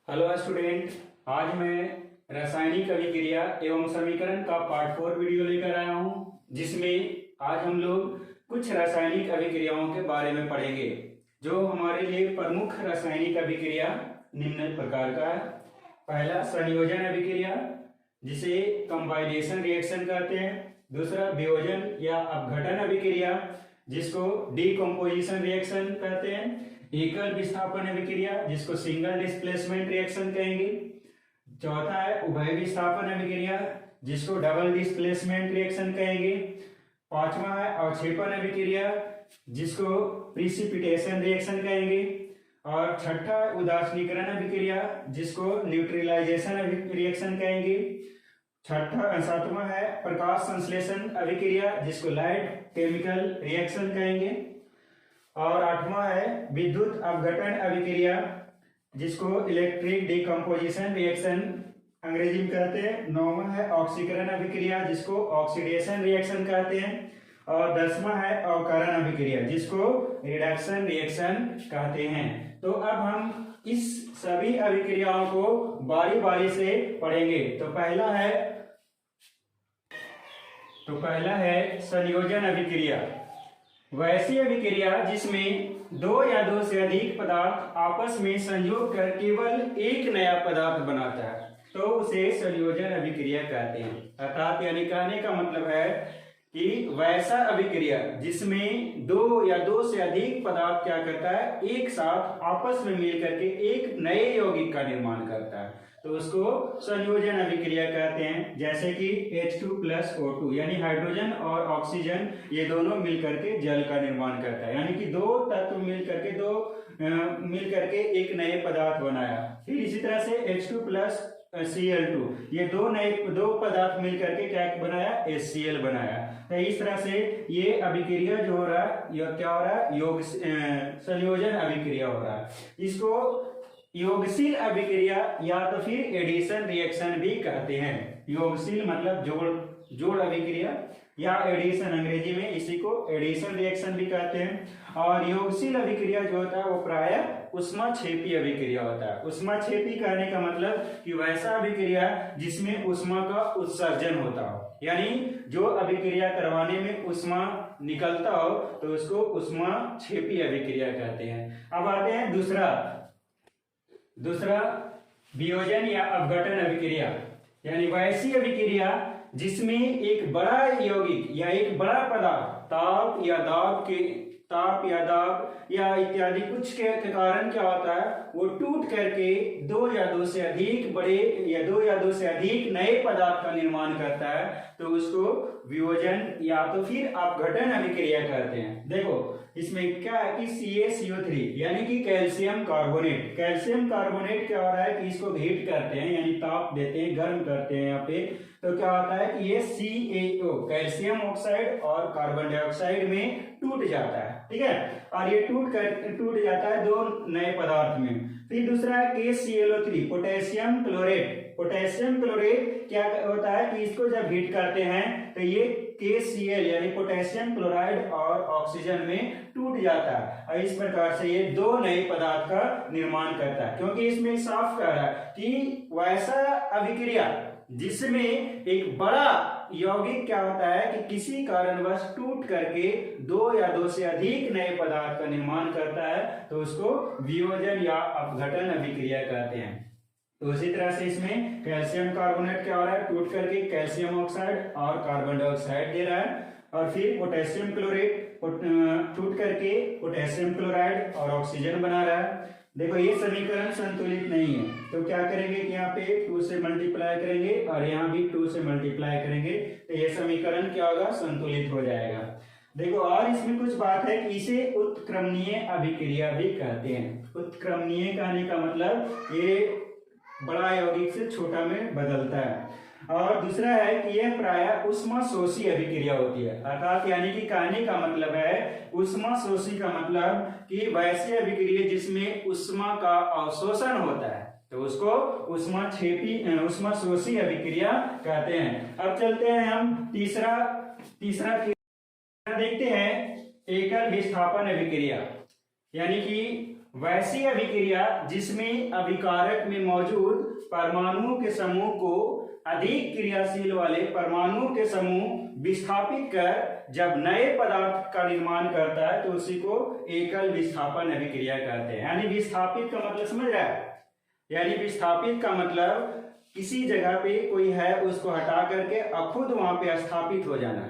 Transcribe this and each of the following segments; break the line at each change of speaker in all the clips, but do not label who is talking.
Hello student, आज मैं रासायनिक अभिक्रिया एवं समीकरण का पार्ट 4 वीडियो लेकर आया हूं, जिसमें आज हम लोग कुछ रासायनिक अभिक्रियाओं के बारे में पढ़ेंगे। जो हमारे लिए प्रमुख रासायनिक अभिक्रिया निम्न प्रकार का है। पहला संयोजन अभिक्रिया, जिसे कंबाइनेशन रिएक्शन कहते हैं। दूसरा वियोजन या अपघटन अभिक्रिया, जिसको डीकम्पोजिशन रिएक्शन कहते हैं। एकल विस्थापन अभिक्रिया, जिसको सिंगल डिस्प्लेसमेंट रिएक्शन कहेंगे। चौथा है उभय विस्थापन अभिक्रिया, जिसको डबल डिस्प्लेसमेंट रिएक्शन कहेंगे। पांचवा है अवक्षेपण अभिक्रिया, जिसको प्रिसिपिटेशन रिएक्शन कहेंगे। और छठा है उदासीनीकरण अभिक्रिया, जिसको न्यूट्रलाइजेशन रिएक्शन कहेंगे। सातवां है प्रकाश संश्लेषण अभिक्रिया, जिसको लाइट केमिकल रिएक्शन कहेंगे। और आठवां है विद्युत अपघटन अभिक्रिया, जिसको इलेक्ट्रिक डिकम्पोजिशन रिएक्शन अंग्रेजी में कहते हैं। नौवां है ऑक्सीकरण अभिक्रिया, जिसको ऑक्सीडेशन रिएक्शन कहते हैं। और 10वां है अवकरण अभिक्रिया, जिसको रिडक्शन रिएक्शन कहते हैं। तो अब हम इस सभी अभिक्रियाओं को बारी बारी से पढ़ेंगे। तो पहला है संयोजन अभिक्रिया। वैसी अभिक्रिया जिसमें दो या दो से अधिक पदार्थ आपस में संयोग कर केवल एक नया पदार्थ बनाता है, तो उसे संयोजन अभिक्रिया कहते हैं। अर्थात यानी कहने का मतलब है कि वैसा अभिक्रिया जिसमें दो या दो से अधिक पदार्थ क्या करता है, एक साथ आपस में मिल करके एक नए यौगिक का निर्माण करता है, तो उसको संयोजन अभिक्रिया कहते हैं। जैसे कि H2+O2 यानी हाइड्रोजन और ऑक्सीजन, ये दोनों मिल करके जल का निर्माण करता है। यानी कि दो तत्व मिल करके एक नए पदार्थ बनाया। फिर इसी तरह से H2+Cl2, ये दो पदार्थ मिल करके क्या बनाया, HCl बनाया। तो इस तरह से ये अभिक्रिया जो हो रहा है, यह क्या हो रहा है, संयोजन अभिक्रिया हो रहा है। इसको योगशील अभिक्रिया या तो फिर एडिशन रिएक्शन भी कहते हैं। योगशील मतलब जोड़ अभिक्रिया, या एडिशन अंग्रेजी में इसी को एडिशन रिएक्शन भी कहते हैं। और योगशील अभिक्रिया जो होता है वो प्रायः ऊष्माक्षेपी अभिक्रिया होता है। ऊष्माक्षेपी कहने का मतलब कि वैसा अभिक्रिया जिसमें ऊष्मा का उत्सर्जन होता हो, यानी जो अभिक्रिया करवाने में ऊष्मा निकलता हो तो उसको ऊष्माक्षेपी अभिक्रिया कहते हैं। अब आते हैं दूसरा वियोजन या अपघटन अभिक्रिया, यानी वैसी अभिक्रिया जिसमें एक बड़ा यौगिक या एक बड़ा पदार्थ ताप या दाब या इत्यादि कुछ के कारण क्या होता है, वो टूट करके दो या दो से अधिक बड़े या दो से अधिक नए पदार्थ का निर्माण करता है, तो उसको वियोजन या तो फिर अपघटन अभिक्रिया कहते हैं। देखो इसमें क्या है कि CaCO3 यानी कि कैल्शियम कार्बोनेट क्या हो रहा है कि इसको हीट करते हैं, यानी ताप देते हैं, गर्म करते हैं यहाँ पे, तो क्या होता है कि ये CaO कैल्शियम ऑक्साइड और कार्बन डाइऑक्साइड में टूट जाता है। ठीक है, और ये टूट जाता है दो नए पदार्थ में। फिर दूसरा है KClO3 पोटेशियम क्लोरेट क्या होता है कि इसको जब हीट करते हैं तो ये KCl यानी पोटेशियम क्लोराइड और ऑक्सीजन में टूट जाता है, और इस प्रकार से ये दो नए पदार्थ का निर्माण करता है। क्योंकि इसमें साफ कह रहा है कि वैसा अभिक्रिया जिसमें एक बड़ा यौगिक क्या होता है कि किसी कारणवश टूट करके दो या दो से अधिक नए पदार्थ का निर्माण करता है, तो उसको वियोजन या अपघटन अभिक्रिया कहते हैं। तो उसी तरह से इसमें कैल्शियम कार्बोनेट क्या हो रहा है, टूट करके कैल्शियम ऑक्साइड और कार्बन डाइऑक्साइड दे रहा है, और फिर पोटेशियम क्लोरेट टूट करके पोटेशियम क्लोराइड और ऑक्सीजन बना रहा है। देखो ये समीकरण संतुलित नहीं है, तो क्या करेंगे कि यहाँ पे 2 से मल्टीप्लाई करेंगे और यहाँ भी 2 से मल्टीप्लाई करेंगे, तो ये समीकरण क्या होगा, संतुलित हो जाएगा। देखो और इसमें कुछ बात है कि इसे उत्क्रमणीय अभिक्रिया भी कहते हैं। उत्क्रमणीय कहने का मतलब ये बड़ा यौगिक से छोटा में बदलता है। और दूसरा है कि यह प्रायः ऊष्माशोषी अभिक्रिया होती है। अर्थात यानी कि कहने का मतलब है ऊष्माशोषी का मतलब कि वैसी अभिक्रिया जिसमें ऊष्मा का अवशोषण होता है, तो उसको ऊष्माशोषी अभिक्रिया कहते हैं। अब चलते हैं हम तीसरा देखते हैं एकल विस्थापन अभिक्रिया। यानी कि वैसी अभिक्रिया जिसमें अभिकारक में मौजूद परमाणुओं के समूह को अधिक क्रियाशील वाले परमाणुओं के समूह विस्थापित कर जब नए पदार्थ का निर्माण करता है तो उसी को एकल विस्थापन अभिक्रिया कहते हैं। यानी विस्थापित का मतलब समझ रहा है, यानी विस्थापित का मतलब किसी जगह पे कोई है उसको हटा करके अब खुद वहां पे स्थापित हो जाना।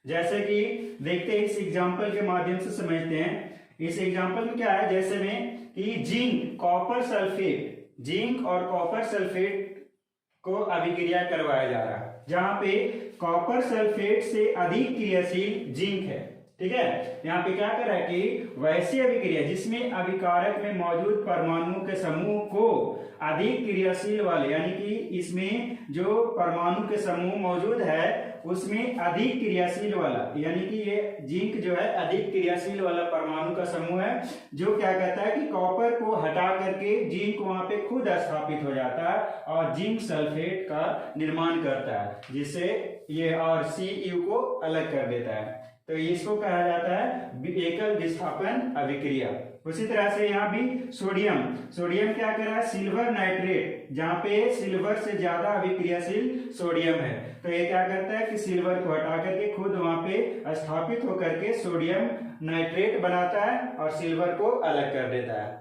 जैसे कि देखते हैं, इस एग्जाम्पल के माध्यम से समझते हैं। इस एग्जाम्पल में क्या है, जैसे में कि जिंक कॉपर सल्फेट, जिंक और कॉपर सल्फेट को अभिक्रिया करवाया जा रहा है, जहां पे कॉपर सल्फेट से अधिक क्रियाशील जिंक है। ठीक है, यहाँ पे क्या कर रहा है कि वैसी अभिक्रिया जिसमें अभिकारक में मौजूद परमाणुओं के समूह को अधिक क्रियाशील वाले, यानी कि इसमें जो परमाणु के समूह मौजूद है उसमें अधिक क्रियाशील वाला, यानी कि ये जिंक जो है अधिक क्रियाशील वाला परमाणु का समूह है, जो क्या कहता है कि कॉपर को हटा करके जिंक वहां पे खुद स्थापित हो जाता है और जिंक सल्फेट का निर्माण करता है, जिससे ये और Cu को अलग कर देता है। तो इसको कहा जाता है एकल विस्थापन अभिक्रिया। उसी तरह से यहाँ भी सोडियम, सोडियम क्या कर रहा है, सिल्वर नाइट्रेट, जहाँ पे सिल्वर से ज्यादा अभिक्रियाशील सोडियम है, तो ये क्या करता है कि सिल्वर को हटा करके खुद वहां पे स्थापित होकर के सोडियम नाइट्रेट बनाता है और सिल्वर को अलग कर देता है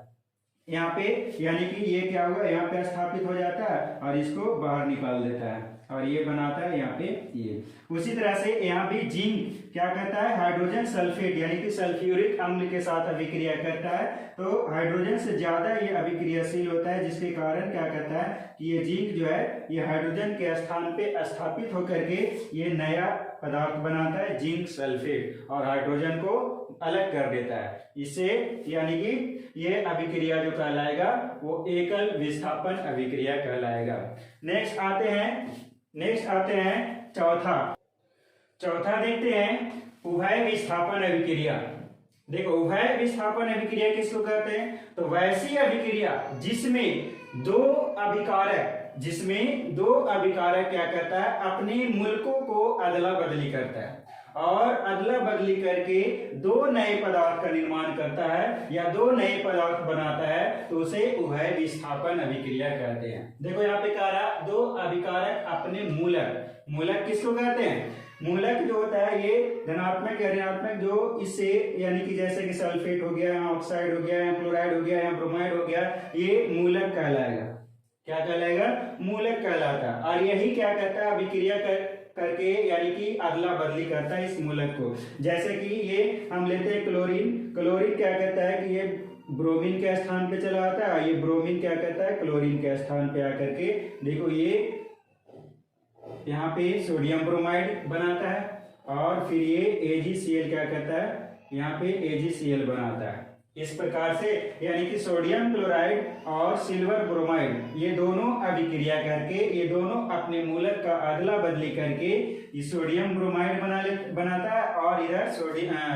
यहाँ पे, यानी कि ये क्या होगा, यहाँ पे स्थापित हो जाता है और इसको बाहर निकाल देता है और ये बनाता है यहाँ पे ये। उसी तरह से यहाँ भी जिंक क्या करता है, हाइड्रोजन सल्फेट यानी कि सल्फ्यूरिक अम्ल के साथ अभिक्रिया करता है, तो हाइड्रोजन से ज्यादा ये अभिक्रियाशील होता है, जिसके कारण क्या कहता है कि ये जिंक जो है ये हाइड्रोजन के स्थान पे स्थापित होकर के ये नया पदार्थ बनाता है जिंक सल्फेट और हाइड्रोजन को अलग कर देता है इससे, यानी कि ये अभिक्रिया जो कहलाएगा वो एकल विस्थापन अभिक्रिया कहलाएगा। नेक्स्ट आते हैं चौथा देखते हैं उभय विस्थापन अभिक्रिया। देखो उभय विस्थापन अभिक्रिया किसको कहते हैं, तो वैसी अभिक्रिया जिसमें दो अभिकारक क्या करता है, अपने मूलकों को अदला बदली करता है और अदला बदली करके दो नए पदार्थ का निर्माण करता है या दो नए पदार्थ बनाता है, तो उसे उभय विस्थापन अभिक्रिया कहते हैं। देखो यहाँ पे कह रहा दो अभिकारक अपने मूलक किसको कहते हैं, मूलक जो होता है ये धनात्मक या ऋणात्मक, जो इससे यानी कि जैसे कि सल्फेट हो गया, ऑक्साइड हो गया, क्लोराइड हो गया, ब्रोमाइड हो गया, ये मूलक कहलाएगा। क्या कहलाएगा, मूलक कहलाता है। और यही क्या कहता है, अभिक्रिया करके यानी कि अदला बदली करता है इस मूलक को। जैसे कि ये हम लेते हैं क्लोरीन क्या कहता है कि ये ब्रोमीन के स्थान पे चला आता है, ये ब्रोमीन क्या कहता है क्लोरीन के स्थान पे आकर के देखो ये यहाँ पे सोडियम ब्रोमाइड बनाता है और फिर ये AgCl क्या कहता है, यहाँ पे AgCl बनाता है। इस प्रकार से यानी कि सोडियम क्लोराइड और सिल्वर ब्रोमाइड ये दोनों अभिक्रिया करके ये दोनों अपने मूलक का अदला बदली करके ये सोडियम ब्रोमाइड बनाता है और इधर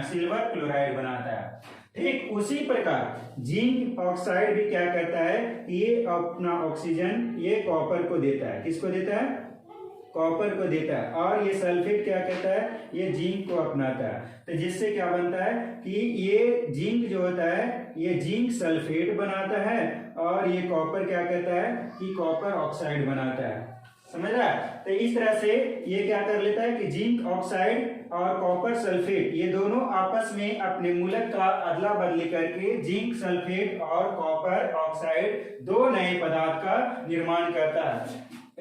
सिल्वर क्लोराइड बनाता है। ठीक उसी प्रकार जिंक ऑक्साइड भी क्या करता है, ये अपना ऑक्सीजन ये कॉपर को देता है। किसको देता है, कॉपर को देता है। और ये सल्फेट क्या कहता है, ये जिंक को अपनाता है। तो जिससे क्या बनता है कि ये जिंक जो होता है ये जिंक सल्फेट बनाता है और ये कॉपर क्या कहता है कि कॉपर ऑक्साइड बनाता है। समझ रहा है। तो इस तरह से ये क्या कर लेता है कि जिंक ऑक्साइड और कॉपर सल्फेट ये दोनों आपस में अपने मूलक का अदला बदली करके जिंक सल्फेट और कॉपर ऑक्साइड दो नए पदार्थ का निर्माण करता है।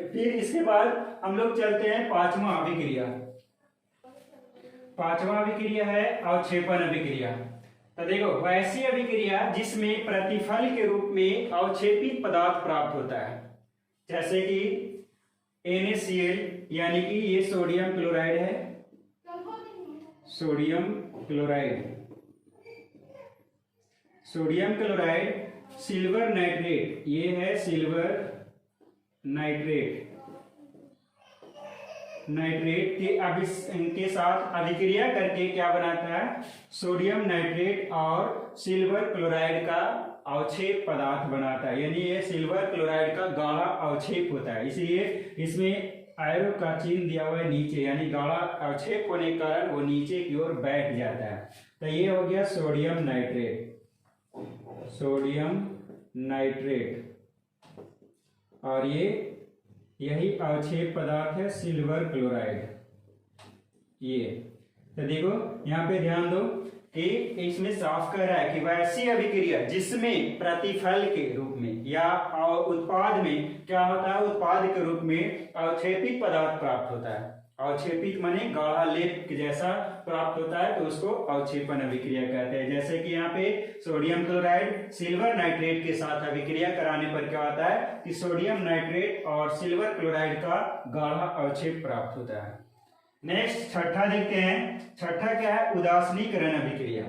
फिर इसके बाद हम लोग चलते हैं पांचवा अभिक्रिया है अवक्षेपण अभिक्रिया। तो देखो वैसी अभिक्रिया जिसमें प्रतिफल के रूप में अवक्षेपित पदार्थ प्राप्त होता है, जैसे कि NaCl यानी कि ये सोडियम क्लोराइड है, सोडियम क्लोराइड, सिल्वर नाइट्रेट ये है सिल्वर नाइट्रेट के साथ अभिक्रिया करके क्या बनाता है, सोडियम नाइट्रेट और सिल्वर क्लोराइड का अवक्षेप पदार्थ बनाता है। यानी ये सिल्वर क्लोराइड का गाढ़ा अवक्षेप होता है, इसलिए इसमें एरो का चिन्ह दिया हुआ है नीचे, यानी गाढ़ा अवक्षेप होने के कारण वो नीचे की ओर बैठ जाता है। तो ये हो गया सोडियम नाइट्रेट। सोडियम नाइट्रेट, और ये यही अवक्षेप पदार्थ है सिल्वर क्लोराइड। ये तो देखो यहाँ पे ध्यान दो कि इसमें साफ कह रहा है कि वैसी अभिक्रिया जिसमें प्रतिफल के रूप में या उत्पाद में क्या होता है, उत्पाद के रूप में अवक्षेपित पदार्थ प्राप्त होता है। अवक्षेपित माने गाढ़ा लेप जैसा प्राप्त होता है, तो उसको अवक्षेपण अभिक्रिया कहते हैं। जैसे कि यहाँ पे सोडियम क्लोराइड सिल्वर नाइट्रेट के साथ अभिक्रिया कराने पर क्या होता है कि सोडियम नाइट्रेट और सिल्वर क्लोराइड का गाढ़ा अवक्षेप प्राप्त होता है। नेक्स्ट छठा देखते हैं। छठा क्या है, उदासीनीकरण अभिक्रिया।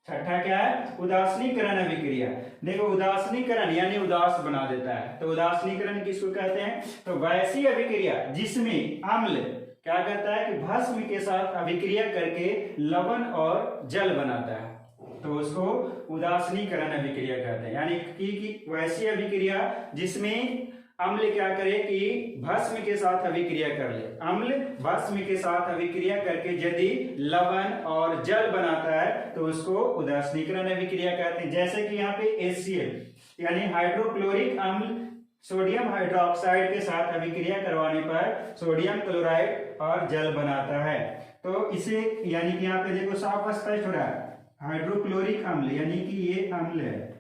छठा क्या है, उदासीनीकरण अभिक्रिया। देखो उदासीनीकरण यानी उदास बना देता है, तो उदासीनीकरण किसको कहते हैं, तो वैसी अभिक्रिया जिसमें अम्ल क्या करता है कि भस्म के साथ अभिक्रिया करके लवण और जल बनाता है, तो उसको उदासीनीकरण अभिक्रिया कहते हैं। यानी कि वैसी अभिक्रिया जिसमें अम्ल क्या करे कि भस्म के साथ अभिक्रिया कर ले, अम्ल भस्म के साथ अभिक्रिया करके यदि लवण और जल बनाता है तो उसको उदासीनीकरण अभिक्रिया कहते हैं। जैसे कि यहाँ पे HCl यानी हाइड्रोक्लोरिक अम्ल सोडियम हाइड्रोक्साइड के साथ अभिक्रिया करवाने पर सोडियम क्लोराइड और जल बनाता है, तो इसे यानी कि यहाँ पे देखो साफ स्पष्ट हो रहा है, हाइड्रोक्लोरिक अम्ल यानी कि ये अम्ल है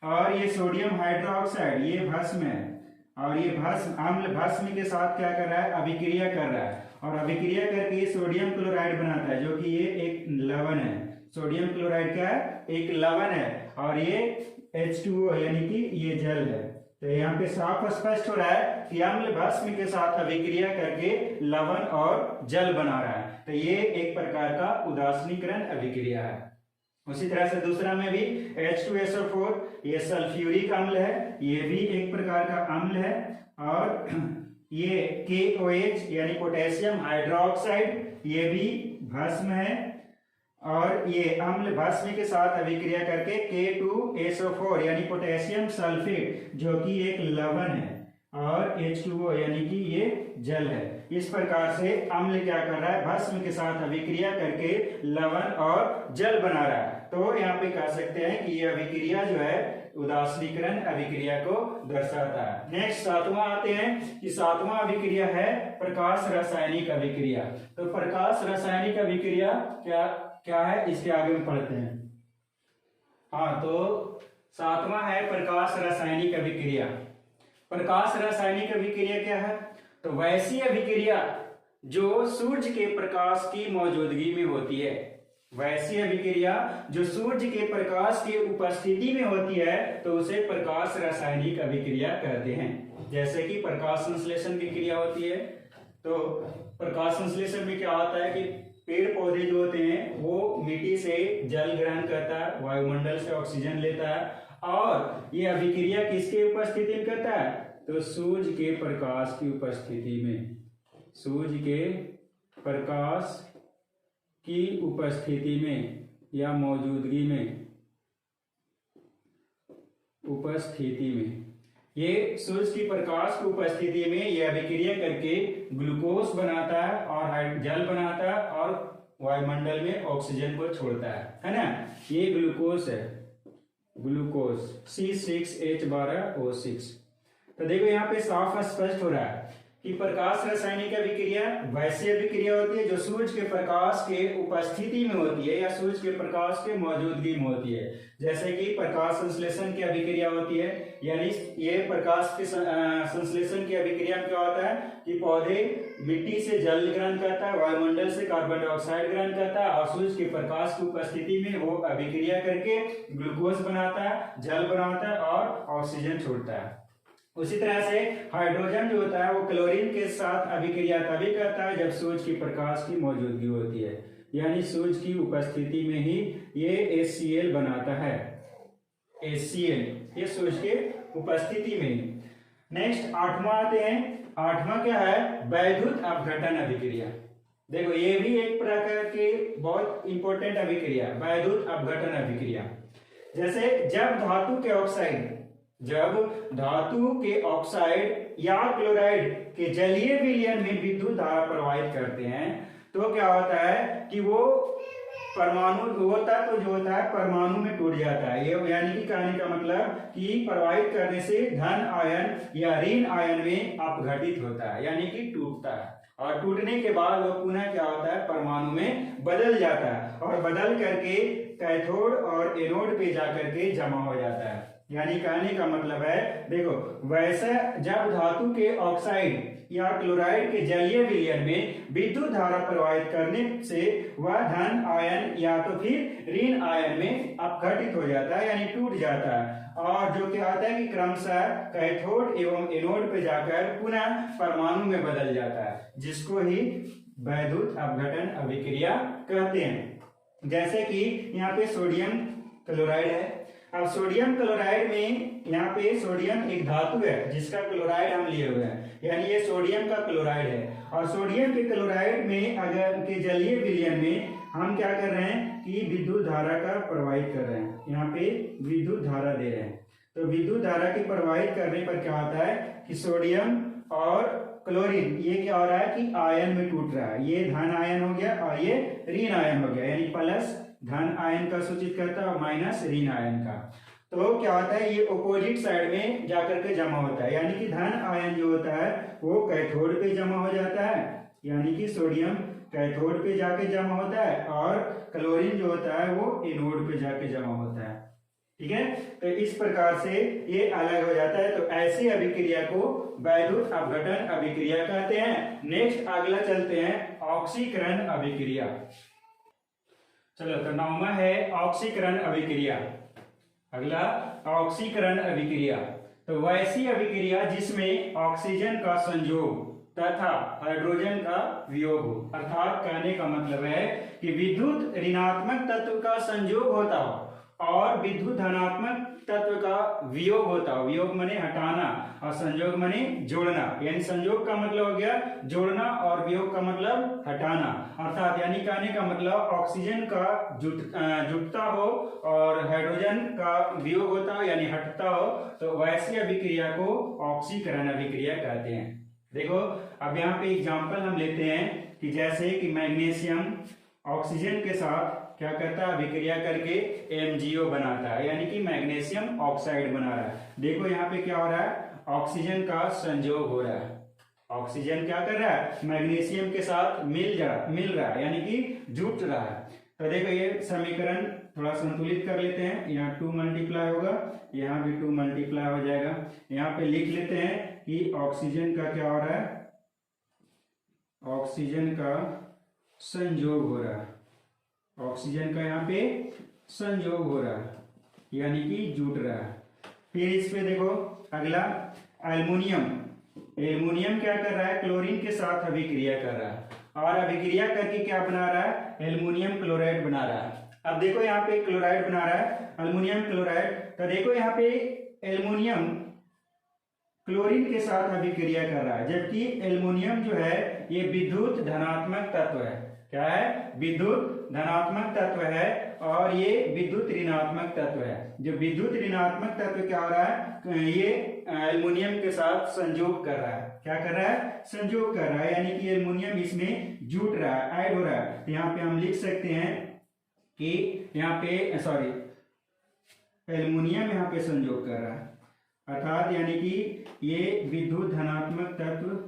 और ये सोडियम हाइड्रोक्साइड ये भस्म है, और ये भस्म अम्ल भस्म के साथ क्या कर रहा है, अभिक्रिया कर रहा है, और अभिक्रिया करके सोडियम क्लोराइड बनाता है जो कि ये एक लवण है। सोडियम क्लोराइड क्या है, एक लवण है, और ये H2O यानी कि ये जल है। तो यहाँ पे साफ स्पष्ट हो रहा है कि अम्ल भस्म के साथ अभिक्रिया करके लवण और जल बना रहा है, तो ये एक प्रकार का उदासीनीकरण अभिक्रिया है। उसी तरह से दूसरा में भी H2SO4 ये सल्फ्यूरिक अम्ल है, ये भी एक प्रकार का अम्ल है, और ये KOH यानी पोटेशियम हाइड्रोक्साइड ये भी भस्म है, और ये अम्ल भस्म के साथ अभिक्रिया करके K2SO4 यानी पोटेशियम सल्फेट जो कि एक लवण है, और H2O यानी कि ये जल है। इस प्रकार से अम्ल क्या कर रहा है, भस्म के साथ अभिक्रिया करके लवण और जल बना रहा है। तो यहाँ पे कह सकते हैं कि ये अभिक्रिया जो है उदासीनीकरण अभिक्रिया को दर्शाता है। नेक्स्ट सातवां आते हैं कि सातवां अभिक्रिया है प्रकाश रासायनिक अभिक्रिया। तो प्रकाश रासायनिक अभिक्रिया क्या है, इसके आगे में पढ़ते हैं। हाँ, तो सातवां है प्रकाश रासायनिक अभिक्रिया। प्रकाश रासायनिक अभिक्रिया क्या है, तो वैसी अभिक्रिया जो सूर्य के प्रकाश की मौजूदगी में होती है। वैसी अभिक्रिया जो सूर्य के प्रकाश की उपस्थिति में होती है तो उसे प्रकाश रासायनिक अभिक्रिया कहते हैं। जैसे कि प्रकाश संश्लेषण की क्रिया होती है, तो प्रकाश संश्लेषण में क्या होता है कि पेड़ पौधे जो होते हैं वो मिट्टी से जल ग्रहण करता है, वायुमंडल से ऑक्सीजन लेता है, और ये अभिक्रिया किसके उपस्थिति में करता है, तो सूर्य के प्रकाश की उपस्थिति में, सूर्य के प्रकाश की उपस्थिति में या मौजूदगी में, उपस्थिति में, ये सूर्य की प्रकाश की उपस्थिति में ये अभिक्रिया करके ग्लूकोज बनाता है और जल बनाता है और वायुमंडल में ऑक्सीजन को छोड़ता है ना। ये ग्लूकोज है, ग्लूकोज C6H12O6। तो देखो यहाँ पे साफ स्पष्ट हो रहा है कि प्रकाश रासायनिक अभिक्रिया वैसी अभिक्रिया होती है जो सूर्य के प्रकाश के उपस्थिति में होती है या सूर्य के प्रकाश के मौजूदगी में होती है। जैसे कि प्रकाश संश्लेषण की अभिक्रिया होती है, यानी ये प्रकाश के संश्लेषण की अभिक्रिया में क्या होता है कि पौधे मिट्टी से जल ग्रहण करता है, वायुमंडल से कार्बन डाइऑक्साइड ग्रहण करता है, और सूर्य के प्रकाश की उपस्थिति में वो अभिक्रिया करके ग्लूकोज बनाता है, जल बनाता है और ऑक्सीजन छोड़ता है। उसी तरह से हाइड्रोजन जो होता है वो क्लोरीन के साथ अभिक्रिया तभी करता है जब सूर्य की प्रकाश की मौजूदगी होती है, यानी सूर्य की उपस्थिति में ही ये HCl बनाता है। HCl ये सूर्य के उपस्थिति में। नेक्स्ट आठवां आते हैं। आठवां क्या है, वैद्युत अपघटन अभिक्रिया। देखो ये भी एक प्रकार की बहुत इंपॉर्टेंट अभिक्रिया, वैद्युत अपघटन अभिक्रिया। जैसे जब धातु के ऑक्साइड या क्लोराइड के जलीय विलयन में विद्युत धारा प्रवाहित करते हैं तो क्या होता है कि वो परमाणु वो तत्व जो होता है परमाणु में टूट जाता है। ये यानी कि कहने का मतलब कि प्रवाहित करने से धन आयन या ऋण आयन में अपघटित होता है, यानी कि टूटता है, और टूटने के बाद वो पुनः क्या होता है परमाणु में बदल जाता है, और बदल करके कैथोड और एनोड पे जाकर के जमा हो जाता है। यानी कहने का मतलब है, देखो वैसे जब धातु के ऑक्साइड या क्लोराइड के जलीय विलयन में विद्युत धारा प्रवाहित करने से वह धन आयन या तो फिर ऋण आयन में अपघटित हो जाता है, यानी टूट जाता है, और जो क्या होता है कि क्रमशः कैथोड एवं एनोड पे जाकर पुनः परमाणु में बदल जाता है, जिसको ही वैद्युत अपघटन अभिक्रिया कहते हैं। जैसे कि यहाँ पे सोडियम क्लोराइड है। अब सोडियम क्लोराइड में यहाँ पे सोडियम एक धातु है जिसका क्लोराइड हम लिए हुए हैं, यानी ये सोडियम का क्लोराइड है, और सोडियम के क्लोराइड में अगर के जलीय विलयन में हम क्या कर रहे हैं कि विद्युत धारा का प्रवाहित कर रहे हैं, यहाँ पे विद्युत धारा दे रहे हैं। तो विद्युत धारा की प्रवाहित करने पर क्या होता है कि सोडियम और क्लोरीन ये क्या हो रहा है कि आयन में टूट रहा है, ये धन आयन हो गया और ये ऋण आयन हो गया, यानी प्लस धन आयन का सूचित करता है और माइनस ऋण आयन का। तो क्या होता है ये अपोजिट साइड में जाकर के जमा होता है, यानी कि धन आयन जो होता है वो कैथोड पे जमा हो जाता है, यानी कि सोडियम कैथोड पे जाके जमा होता है, और क्लोरीन जो होता है वो एनोड पे जाके जमा होता है। ठीक है, तो इस प्रकार से ये अलग हो जाता है। तो ऐसी अभिक्रिया को वैद्युत अपघटन अभिक्रिया कहते हैं। नेक्स्ट अगला चलते हैं ऑक्सीकरण अभिक्रिया। चलो, तो 9वां है ऑक्सीकरण अभिक्रिया। अगला ऑक्सीकरण अभिक्रिया, तो वैसी अभिक्रिया जिसमें ऑक्सीजन का संयोग तथा हाइड्रोजन का वियोग हो, अर्थात कहने का मतलब है कि विद्युत ऋणात्मक तत्व का संयोग होता हो और विद्युत धनात्मक तत्व का वियोग होता हो। वियोग माने हटाना और संयोग माने जोड़ना, यानी संयोग का मतलब हो गया जोड़ना और वियोग का मतलब हटाना, अर्थात यानी कहने का मतलब ऑक्सीजन का जुटता हो और हाइड्रोजन का वियोग होता हो यानी हटता हो, तो वैसी अभिक्रिया को ऑक्सीकरण अभिक्रिया कहते हैं। देखो अब यहाँ पे एग्जाम्पल हम लेते हैं कि जैसे कि मैग्नीशियम ऑक्सीजन के साथ क्या करता है अभिक्रिया करके MgO बनाता है, यानी कि मैग्नीशियम ऑक्साइड बना रहा है। देखो यहाँ पे क्या हो रहा है ऑक्सीजन का संयोग हो रहा है, ऑक्सीजन क्या कर रहा है मैग्नीशियम के साथ मिल रहा है यानी कि जुट रहा है। तो देखो ये समीकरण थोड़ा संतुलित कर लेते हैं, यहाँ 2 मल्टीप्लाई होगा, यहाँ भी 2 मल्टीप्लाई हो जाएगा। यहाँ पे लिख लेते हैं कि ऑक्सीजन का क्या हो रहा है, ऑक्सीजन का संयोग हो रहा है, ऑक्सीजन का यहाँ पे संयोग हो रहा है यानी कि जुट रहा है। फिर इस पे देखो अगला एल्युमिनियम, एल्युमिनियम क्या कर रहा है क्लोरीन के साथ अभिक्रिया कर रहा है और अभिक्रिया करके क्या बना रहा है एल्युमिनियम क्लोराइड बना रहा है। अब देखो यहाँ पे क्लोराइड बना रहा है एल्युमिनियम क्लोराइड, तो देखो यहाँ पे एल्युमिनियम क्लोरीन के साथ अभिक्रिया कर रहा है, जबकि एल्युमिनियम जो है ये विद्युत धनात्मक तत्व है। क्या है विद्युत धनात्मक तत्व है और ये विद्युत ऋणात्मक तत्व है। जो विद्युत ऋणात्मक तत्व क्या हो रहा है ये एल्युमिनियम के साथ संयोग कर रहा है, क्या कर रहा है संयोग कर रहा है, यानी कि एल्युमिनियम इसमें जुट रहा है ऐड हो रहा है। तो यहाँ पे हम लिख सकते हैं कि यहाँ पे एल्युमिनियम यहाँ पे संयोग कर रहा है, अर्थात यानी कि ये विद्युत धनात्मक तत्व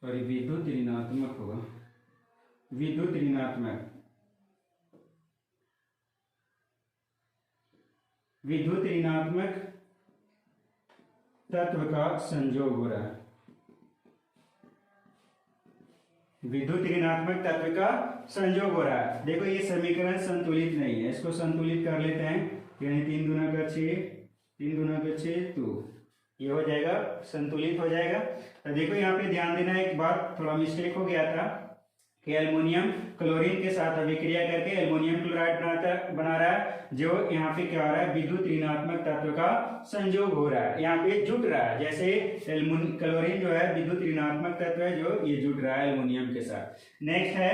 विद्युत ऋणात्मक होगा, विद्युत ऋणात्मक तत्व का संयोग हो रहा है, विद्युत ऋणात्मक तत्व का संयोग हो रहा है। देखो ये समीकरण संतुलित नहीं है, इसको संतुलित कर लेते हैं, यानी 3 दूना का 6, 3 दूना का 6 तो ये हो जाएगा संतुलित हो जाएगा। तो देखो यहाँ पे ध्यान देना एक बात, थोड़ा मिस्टेक हो गया था कि एल्युमिनियम क्लोरीन के साथ अभिक्रिया करके एल्युमिनियम क्लोराइड बना रहा है, जो यहाँ पे क्या हो रहा है विद्युत ऋणात्मक तत्व का संयोग हो रहा है, यहाँ पे जुट रहा है। जैसे क्लोरीन जो है विद्युत ऋणात्मक तत्व है जो ये जुट रहा है एल्युमिनियम के साथ। नेक्स्ट है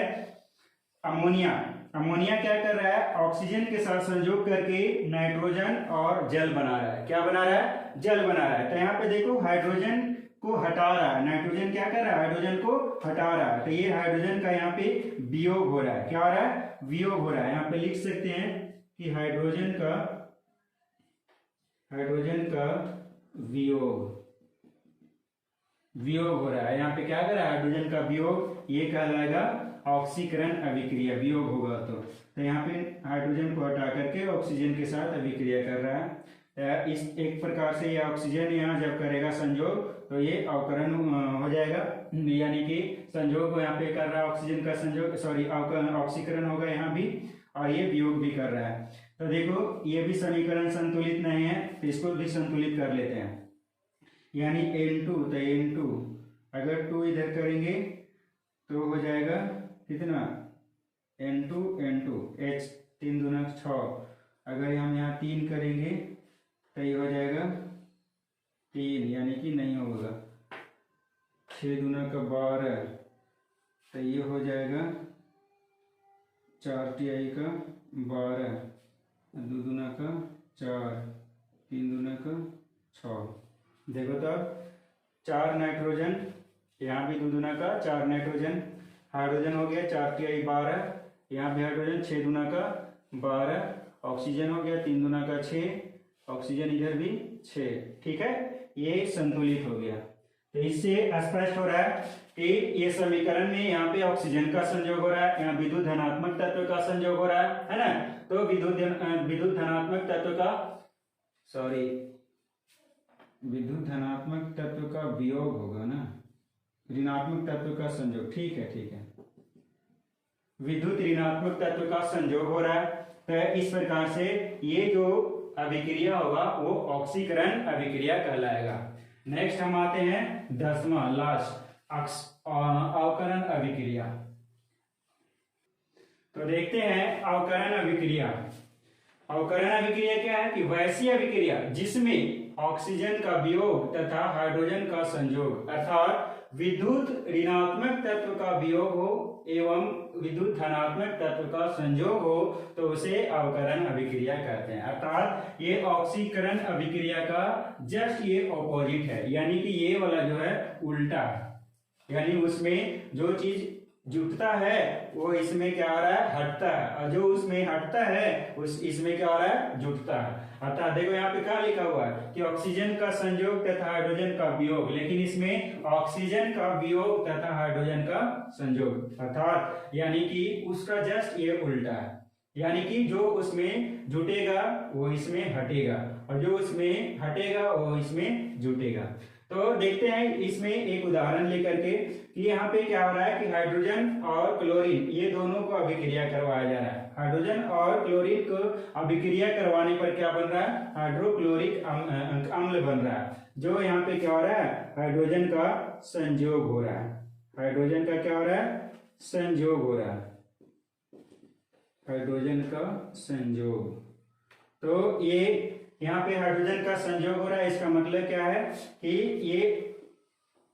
अमोनिया। अमोनिया क्या कर रहा है ऑक्सीजन के साथ संयोग करके नाइट्रोजन और जल बना रहा है। क्या बना रहा है जल बना रहा है। तो यहाँ पे देखो हाइड्रोजन को हटा रहा है, नाइट्रोजन क्या कर रहा है, हाइड्रोजन को हटा रहा है। तो ये हाइड्रोजन का यहाँ पे वियोग हो रहा है, क्या हो रहा है, वियोग हो रहा है। यहाँ पे लिख सकते हैं कि हाइड्रोजन का वियोग हो रहा है। यहाँ पे क्या कर रहा है, हाइड्रोजन का वियोग, ये कहलाएगा ऑक्सीकरण अभिक्रिया, वियोग होगा तो यहाँ पे हाइड्रोजन को हटा करके ऑक्सीजन के साथ अभिक्रिया कर रहा है। इस एक प्रकार से ये ऑक्सीजन यहाँ जब करेगा संयोग तो ये अवकरण हो जाएगा, यानी कि संयोग को यहाँ पे कर रहा है, ऑक्सीजन का संयोग, सॉरी ऑक्सीकरण होगा यहाँ भी, और ये वियोग भी कर रहा है। तो देखो ये भी समीकरण संतुलित नहीं है, तो इसको भी संतुलित कर लेते हैं। यानी N2, तो N2 अगर 2 इधर करेंगे तो हो जाएगा कितना, N2 H 3 दूना 6, अगर हम यहाँ 3 करेंगे तो ये हो जाएगा 3, यानी कि नहीं होगा, 6 दूना का 12, तो ये हो जाएगा 4 TI का 12, 2 दूना का 4, 3 दूना का 6। देखो तो 4 नाइट्रोजन, यहाँ भी 2 दूना का 4 नाइट्रोजन, हाइड्रोजन हो गया 4 TI 12, यहाँ भी हाइड्रोजन 6 दूना का 12, ऑक्सीजन हो गया 3 दूना का 6, ऑक्सीजन इधर भी 6, ठीक है, ये संतुलित हो गया। तो इससे स्पष्ट हो रहा है कि ये समीकरण में यहाँ पे ऑक्सीजन का संयोग हो रहा है, यहाँ विद्युत धनात्मक तत्व का संयोग हो रहा है ना, तो विद्युत धनात्मक तत्व का, सॉरी विद्युत धनात्मक तत्व का वियोग होगा ना, ऋणात्मक तत्व का संयोग, ठीक है, विद्युत ऋणात्मक तत्व का संयोग हो रहा है। तो इस प्रकार से ये जो अभिक्रिया होगा वो ऑक्सीकरण अभिक्रिया कहलाएगा। नेक्स्ट हम आते हैं 10वां लास्ट, अवकरण अभिक्रिया। तो देखते हैं अवकरण अभिक्रिया। अवकरण अभिक्रिया क्या है कि वैसी अभिक्रिया जिसमें ऑक्सीजन का वियोग तथा हाइड्रोजन का संयोग, अर्थात विद्युत ऋणात्मक तत्व का वियोग हो एवं विद्युत धनात्मक तत्व का संयोग हो, तो उसे अवकरण अभिक्रिया कहते हैं। अर्थात ये ऑक्सीकरण अभिक्रिया का जस्ट ये ऑपोजिट है, यानी कि ये वाला जो है उल्टा है, यानी उसमें जो चीज जुटता है वो इसमें क्या हो रहा है, हटता है, और जो उसमें हटता है उस इसमें क्या हो रहा है, जुटता है। अर्थात देखो यहाँ पे क्या लिखा हुआ है कि ऑक्सीजन का संयोग तथा हाइड्रोजन का वियोग, लेकिन इसमें ऑक्सीजन का वियोग तथा हाइड्रोजन का संयोग, अर्थात यानी कि उसका जस्ट ये उल्टा है, यानी कि जो उसमें जुटेगा वो इसमें हटेगा, और जो उसमें हटेगा वो इसमें जुटेगा। तो देखते हैं इसमें एक उदाहरण लेकर के कि यहाँ पे क्या हो रहा है कि हाइड्रोजन और क्लोरीन ये दोनों को अभिक्रिया करवाया जा रहा है। हाइड्रोजन और क्लोरीन को अभिक्रिया करवाने पर क्या बन रहा है, हाइड्रोक्लोरिक अम्ल बन रहा है। जो यहाँ पे क्या हो रहा है, हाइड्रोजन का संयोग हो रहा है, हाइड्रोजन का क्या हो रहा है, संयोग हो रहा है, हाइड्रोजन का संयोग। तो ये यहाँ पे हाइड्रोजन का संयोग हो रहा है, इसका मतलब क्या है कि ये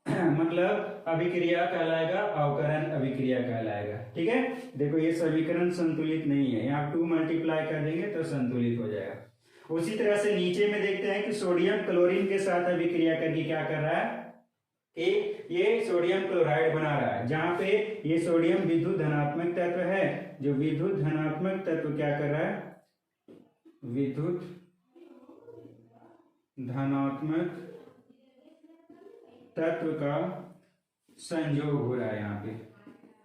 मतलब अभिक्रिया कहलाएगा, अवकरण अभिक्रिया कहलाएगा, ठीक है। देखो ये समीकरण संतुलित नहीं है, यहाँ 2 मल्टीप्लाई कर देंगे तो संतुलित हो जाएगा। उसी तरह से नीचे में देखते हैं कि सोडियम क्लोरीन के साथ अभिक्रिया करके क्या कर रहा है कि ये सोडियम क्लोराइड बना रहा है, जहां पे ये सोडियम विद्युत धनात्मक तत्व है, जो विद्युत धनात्मक तत्व क्या कर रहा है, विद्युत धनात्मक तत्व का संयोग हो रहा है। यहाँ पे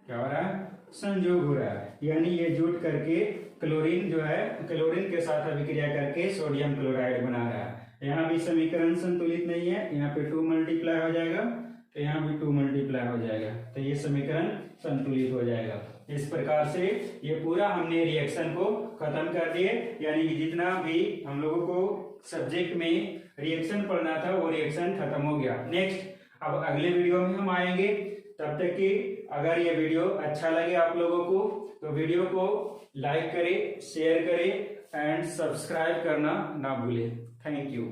क्या हो रहा है, संयोग हो रहा है, यानी ये जुट करके क्लोरीन जो है, क्लोरीन के साथ अभिक्रिया करके सोडियम क्लोराइड बना रहा है। यहाँ भी समीकरण संतुलित नहीं है, यहाँ पे 2 मल्टीप्लाई हो जाएगा, तो यहाँ भी 2 मल्टीप्लाई हो जाएगा, तो ये समीकरण संतुलित हो जाएगा। इस प्रकार से ये पूरा हमने रिएक्शन को खत्म कर दिए, यानी कि जितना भी हम लोगों को सब्जेक्ट में रिएक्शन पढ़ना था वो रिएक्शन खत्म हो गया। नेक्स्ट अब अगले वीडियो में हम आएंगे, तब तक कि अगर ये वीडियो अच्छा लगे आप लोगों को तो वीडियो को लाइक करें, शेयर करें एंड सब्सक्राइब करना ना भूलें। Thank you.